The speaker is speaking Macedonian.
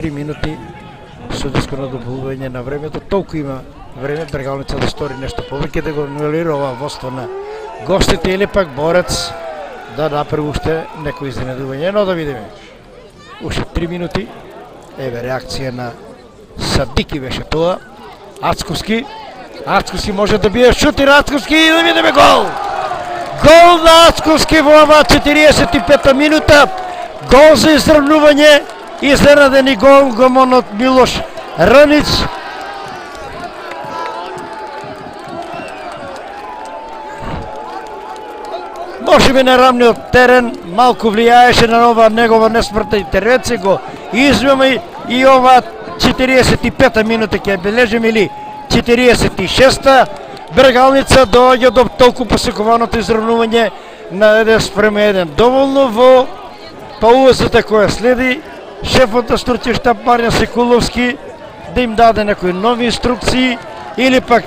3 минути судиско надобувување на времето. Толку има време Бергалница да стори нешто повеќе, да го анулира ова водство на гостите или пак Борец да направи уште некој изненадување. Но да видиме. Уште 3 минути. Еве реакција на Садики беше тоа. Ацковски. Ацковски може да бие шут и Ацковски и да видиме гол. Гол на Ацковски во ова 45-та минута. Гол за изравнување. Изненадени гол, гомон од Милош Раниц. Може би на рамниот терен малку влијаеше на ова негова несмртна интервенција, го измами и ова 45-та минута ќе бележиме или 46-та. Бергалница доаѓа до толку посекуваното изравнување на 1:1. Доволно во паузата која следи шефот на стручен штаб Маријан Секуловски да им даде некои нови инструкции или пак